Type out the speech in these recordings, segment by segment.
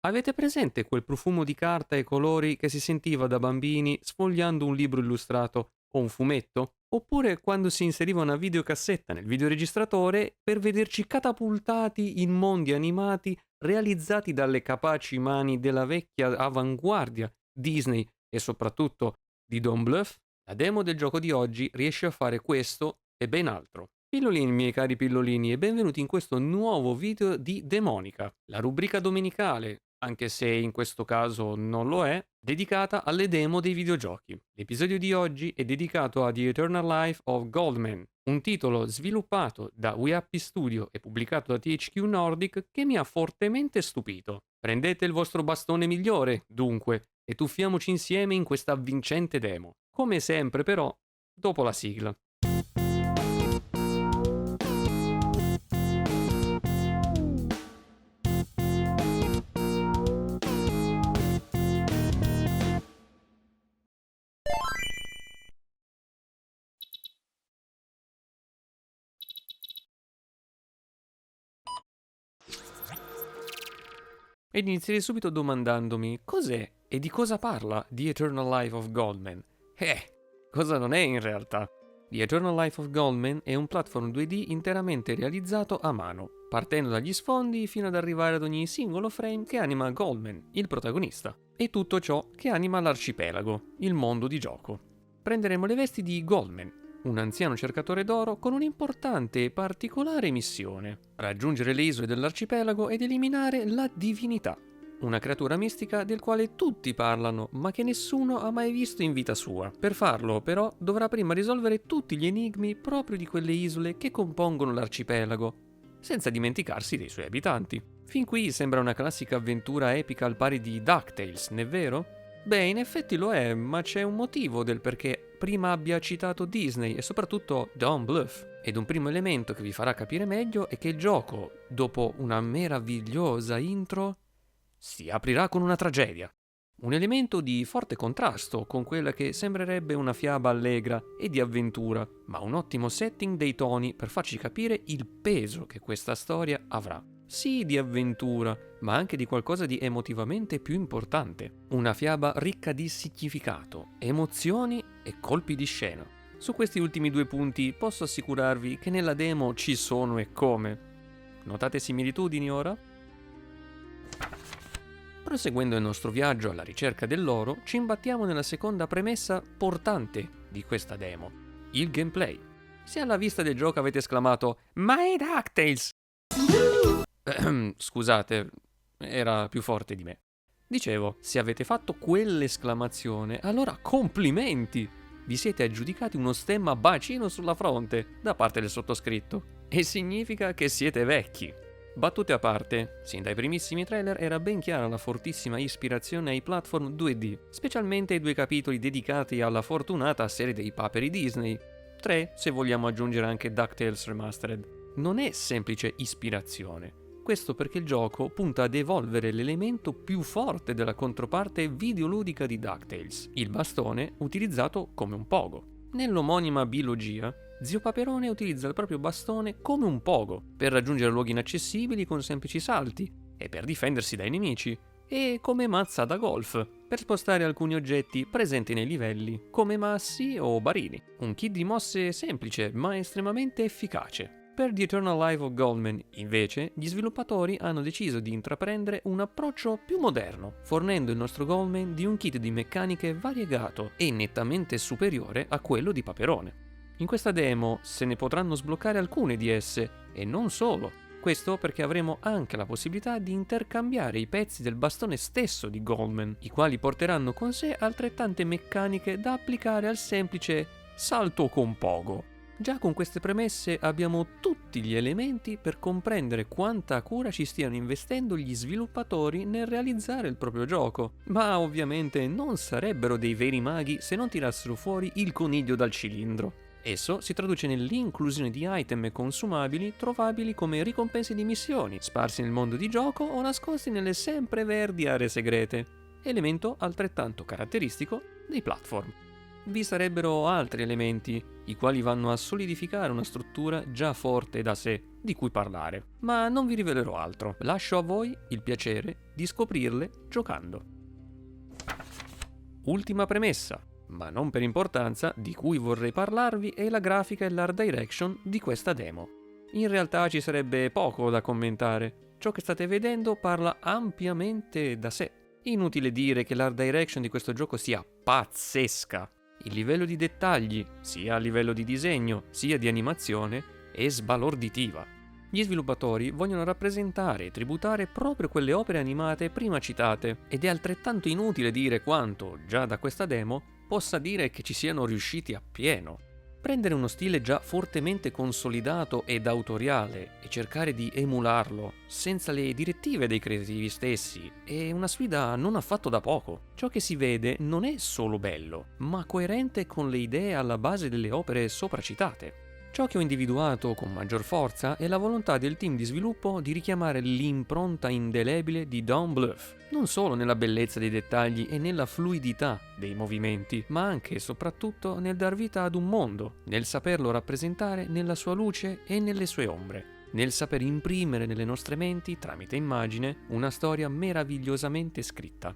Avete presente quel profumo di carta e colori che si sentiva da bambini sfogliando un libro illustrato o un fumetto? Oppure quando si inseriva una videocassetta nel videoregistratore per vederci catapultati in mondi animati realizzati dalle capaci mani della vecchia avanguardia Disney e soprattutto di Don Bluth? La demo del gioco di oggi riesce a fare questo e ben altro. Pillolini, miei cari pillolini, e benvenuti in questo nuovo video di Demonica, la rubrica domenicale, anche se in questo caso non lo è, dedicata alle demo dei videogiochi. L'episodio di oggi è dedicato a The Eternal Life of Goldman, un titolo sviluppato da We Happy Studio e pubblicato da THQ Nordic che mi ha fortemente stupito. Prendete il vostro bastone migliore, dunque, e tuffiamoci insieme in questa avvincente demo. Come sempre, però, dopo la sigla. Ed inizierei subito domandandomi cos'è e di cosa parla The Eternal Life of Goldman? Cosa non è in realtà? The Eternal Life of Goldman è un platform 2D interamente realizzato a mano, partendo dagli sfondi fino ad arrivare ad ogni singolo frame che anima Goldman, il protagonista, e tutto ciò che anima l'arcipelago, il mondo di gioco. Prenderemo le vesti di Goldman, un anziano cercatore d'oro con un'importante e particolare missione: raggiungere le isole dell'arcipelago ed eliminare la divinità, una creatura mistica del quale tutti parlano ma che nessuno ha mai visto in vita sua. Per farlo, però, dovrà prima risolvere tutti gli enigmi proprio di quelle isole che compongono l'arcipelago, senza dimenticarsi dei suoi abitanti. Fin qui sembra una classica avventura epica al pari di DuckTales, non è vero? Beh, in effetti lo è, ma c'è un motivo del perché prima abbia citato Disney e soprattutto Don Bluth. Ed un primo elemento che vi farà capire meglio è che il gioco, dopo una meravigliosa intro, si aprirà con una tragedia. Un elemento di forte contrasto con quella che sembrerebbe una fiaba allegra e di avventura, ma un ottimo setting dei toni per farci capire il peso che questa storia avrà. Sì, di avventura, ma anche di qualcosa di emotivamente più importante. Una fiaba ricca di significato, emozioni e colpi di scena. Su questi ultimi due punti posso assicurarvi che nella demo ci sono e come. Notate similitudini ora? Proseguendo il nostro viaggio alla ricerca dell'oro, ci imbattiamo nella seconda premessa portante di questa demo, il gameplay. Se alla vista del gioco avete esclamato "Ma è DuckTales!" Scusate, era più forte di me. Dicevo, se avete fatto quell'esclamazione, allora complimenti! Vi siete aggiudicati uno stemma bacino sulla fronte da parte del sottoscritto. E significa che siete vecchi. Battute a parte, sin dai primissimi trailer era ben chiara la fortissima ispirazione ai platform 2D, specialmente ai due capitoli dedicati alla fortunata serie dei paperi Disney. 3, se vogliamo aggiungere anche DuckTales Remastered. Non è semplice ispirazione. Questo perché il gioco punta ad evolvere l'elemento più forte della controparte videoludica di DuckTales, il bastone utilizzato come un pogo. Nell'omonima bilogia, Zio Paperone utilizza il proprio bastone come un pogo per raggiungere luoghi inaccessibili con semplici salti e per difendersi dai nemici, e come mazza da golf per spostare alcuni oggetti presenti nei livelli come massi o barili. Un kit di mosse semplice ma estremamente efficace. Per The Eternal Life of Goldman, invece, gli sviluppatori hanno deciso di intraprendere un approccio più moderno, fornendo il nostro Goldman di un kit di meccaniche variegato e nettamente superiore a quello di Paperone. In questa demo se ne potranno sbloccare alcune di esse, e non solo. Questo perché avremo anche la possibilità di intercambiare i pezzi del bastone stesso di Goldman, i quali porteranno con sé altrettante meccaniche da applicare al semplice salto con pogo. Già con queste premesse abbiamo tutti gli elementi per comprendere quanta cura ci stiano investendo gli sviluppatori nel realizzare il proprio gioco, ma ovviamente non sarebbero dei veri maghi se non tirassero fuori il coniglio dal cilindro. Esso si traduce nell'inclusione di item e consumabili trovabili come ricompense di missioni, sparsi nel mondo di gioco o nascosti nelle sempreverdi aree segrete, elemento altrettanto caratteristico dei platform. vi sarebbero altri elementi, i quali vanno a solidificare una struttura già forte da sé, di cui parlare. Ma non vi rivelerò altro, lascio a voi il piacere di scoprirle giocando. Ultima premessa, ma non per importanza, di cui vorrei parlarvi è la grafica e l'art direction di questa demo. In realtà ci sarebbe poco da commentare, ciò che state vedendo parla ampiamente da sé. Inutile dire che l'art direction di questo gioco sia pazzesca. Il livello di dettagli, sia a livello di disegno, sia di animazione, è sbalorditiva. Gli sviluppatori vogliono rappresentare e tributare proprio quelle opere animate prima citate, ed è altrettanto inutile dire quanto, già da questa demo, possa dire che ci siano riusciti appieno. Prendere uno stile già fortemente consolidato ed autoriale e cercare di emularlo senza le direttive dei creativi stessi è una sfida non affatto da poco. Ciò che si vede non è solo bello, ma coerente con le idee alla base delle opere sopracitate. Ciò che ho individuato con maggior forza è la volontà del team di sviluppo di richiamare l'impronta indelebile di Don't Bluff, non solo nella bellezza dei dettagli e nella fluidità dei movimenti, ma anche e soprattutto nel dar vita ad un mondo, nel saperlo rappresentare nella sua luce e nelle sue ombre, nel saper imprimere nelle nostre menti, tramite immagine, una storia meravigliosamente scritta.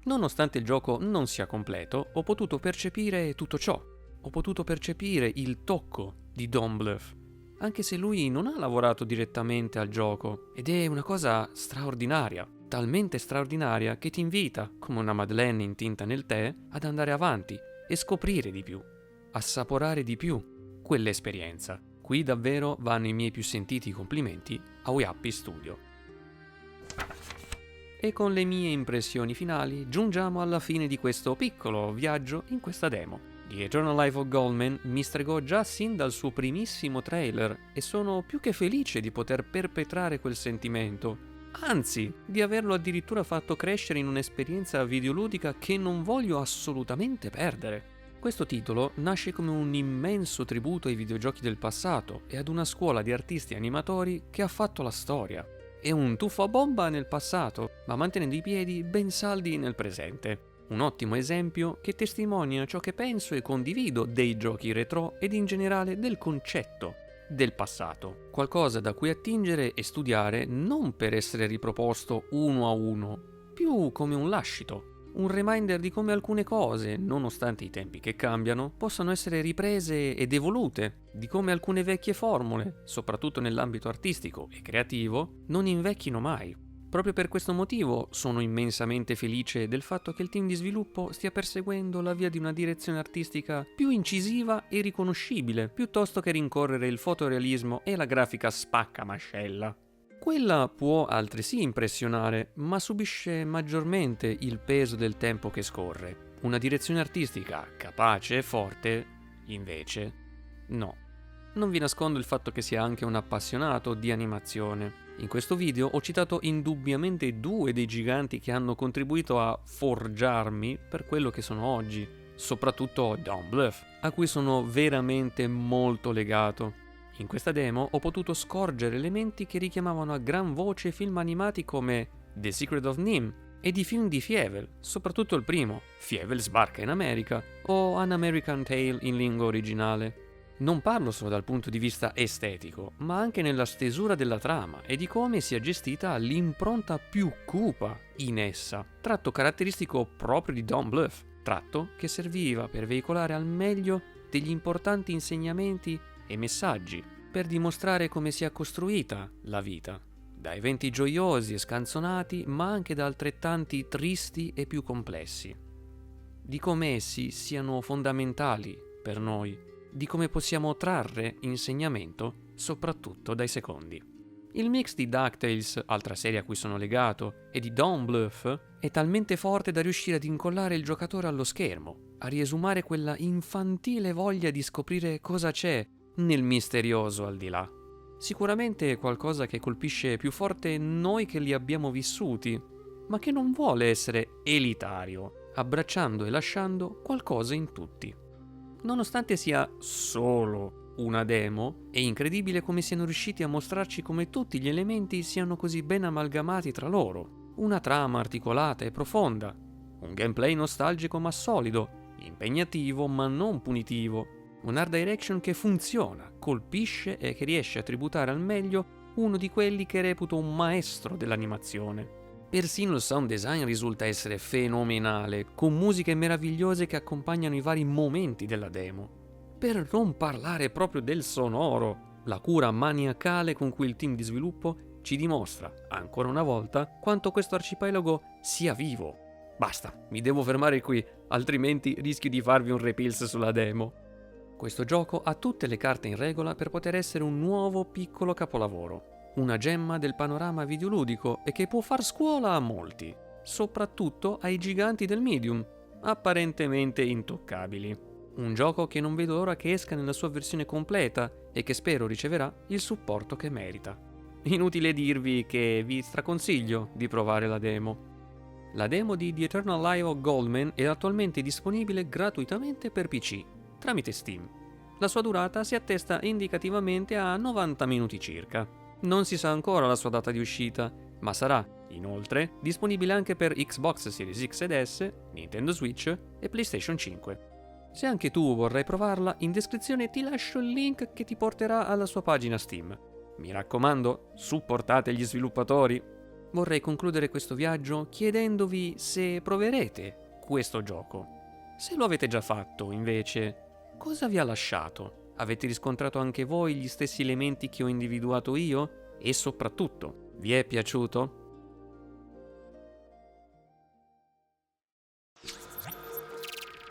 Nonostante il gioco non sia completo, ho potuto percepire tutto ciò. Ho potuto percepire il tocco di Don't Bluff, anche se lui non ha lavorato direttamente al gioco, ed è una cosa straordinaria, talmente straordinaria che ti invita, come una Madeleine intinta nel tè, ad andare avanti e scoprire di più, assaporare di più quell'esperienza. Qui davvero vanno i miei più sentiti complimenti a WeHappy Studio. E con le mie impressioni finali giungiamo alla fine di questo piccolo viaggio in questa demo. The Eternal Life of Goldman mi stregò già sin dal suo primissimo trailer e sono più che felice di poter perpetrare quel sentimento, anzi di averlo addirittura fatto crescere in un'esperienza videoludica che non voglio assolutamente perdere. Questo titolo nasce come un immenso tributo ai videogiochi del passato e ad una scuola di artisti animatori che ha fatto la storia. È un tuffo a bomba nel passato, ma mantenendo i piedi ben saldi nel presente. Un ottimo esempio che testimonia ciò che penso e condivido dei giochi retro ed in generale del concetto del passato. Qualcosa da cui attingere e studiare non per essere riproposto uno a uno, più come un lascito. Un reminder di come alcune cose, nonostante i tempi che cambiano, possano essere riprese ed evolute, di come alcune vecchie formule, soprattutto nell'ambito artistico e creativo, non invecchino mai. Proprio per questo motivo sono immensamente felice del fatto che il team di sviluppo stia perseguendo la via di una direzione artistica più incisiva e riconoscibile, piuttosto che rincorrere il fotorealismo e la grafica spaccamascella. Quella può altresì impressionare, ma subisce maggiormente il peso del tempo che scorre. Una direzione artistica capace e forte, invece, no. Non vi nascondo il fatto che sia anche un appassionato di animazione. In questo video ho citato indubbiamente due dei giganti che hanno contribuito a forgiarmi per quello che sono oggi, soprattutto Don't Bluff, a cui sono veramente molto legato. In questa demo ho potuto scorgere elementi che richiamavano a gran voce film animati come The Secret of NIMH e di film di Fievel, soprattutto il primo, Fievel sbarca in America, o An American Tale in lingua originale. Non parlo solo dal punto di vista estetico, ma anche nella stesura della trama e di come sia gestita l'impronta più cupa in essa, tratto caratteristico proprio di Don't Bluff, tratto che serviva per veicolare al meglio degli importanti insegnamenti e messaggi, per dimostrare come sia costruita la vita, da eventi gioiosi e scanzonati, ma anche da altrettanti tristi e più complessi, di come essi siano fondamentali per noi, di come possiamo trarre insegnamento soprattutto dai secondi. Il mix di DuckTales, altra serie a cui sono legato, e di Don't Bluff è talmente forte da riuscire ad incollare il giocatore allo schermo, a riesumare quella infantile voglia di scoprire cosa c'è nel misterioso al di là. Sicuramente è qualcosa che colpisce più forte noi che li abbiamo vissuti, ma che non vuole essere elitario, abbracciando e lasciando qualcosa in tutti. Nonostante sia solo una demo, è incredibile come siano riusciti a mostrarci come tutti gli elementi siano così ben amalgamati tra loro. Una trama articolata e profonda, un gameplay nostalgico ma solido, impegnativo ma non punitivo, un art direction che funziona, colpisce e che riesce a tributare al meglio uno di quelli che reputo un maestro dell'animazione. Persino il sound design risulta essere fenomenale, con musiche meravigliose che accompagnano i vari momenti della demo. Per non parlare proprio del sonoro, la cura maniacale con cui il team di sviluppo ci dimostra, ancora una volta, quanto questo arcipelago sia vivo. Basta, mi devo fermare qui, altrimenti rischio di farvi un repills sulla demo. Questo gioco ha tutte le carte in regola per poter essere un nuovo piccolo capolavoro, una gemma del panorama videoludico e che può far scuola a molti, soprattutto ai giganti del medium, apparentemente intoccabili. Un gioco che non vedo l'ora che esca nella sua versione completa e che spero riceverà il supporto che merita. Inutile dirvi che vi straconsiglio di provare la demo. La demo di The Eternal Life of Goldman è attualmente disponibile gratuitamente per PC, tramite Steam. La sua durata si attesta indicativamente a 90 minuti circa. Non si sa ancora la sua data di uscita, ma sarà, inoltre, disponibile anche per Xbox Series X ed S, Nintendo Switch e PlayStation 5. Se anche tu vorrai provarla, in descrizione ti lascio il link che ti porterà alla sua pagina Steam. Mi raccomando, supportate gli sviluppatori! Vorrei concludere questo viaggio chiedendovi se proverete questo gioco. Se lo avete già fatto, invece, cosa vi ha lasciato? Avete riscontrato anche voi gli stessi elementi che ho individuato io? E soprattutto, vi è piaciuto?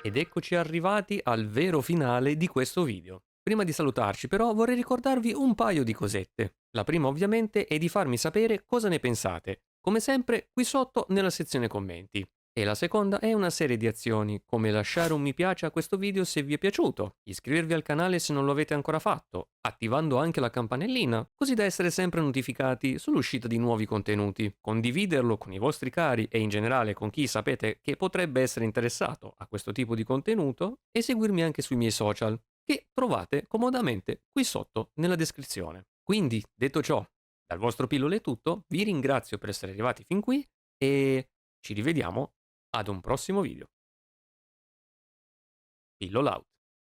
Ed eccoci arrivati al vero finale di questo video. Prima di salutarci però vorrei ricordarvi un paio di cosette. La prima ovviamente è di farmi sapere cosa ne pensate, come sempre qui sotto nella sezione commenti. E la seconda è una serie di azioni, come lasciare un mi piace a questo video se vi è piaciuto, iscrivervi al canale se non lo avete ancora fatto, attivando anche la campanellina, così da essere sempre notificati sull'uscita di nuovi contenuti, condividerlo con i vostri cari e in generale con chi sapete che potrebbe essere interessato a questo tipo di contenuto, e seguirmi anche sui miei social, che trovate comodamente qui sotto nella descrizione. Quindi, detto ciò, dal vostro Pillole è tutto, vi ringrazio per essere arrivati fin qui e ci rivediamo ad un prossimo video. Pillola out.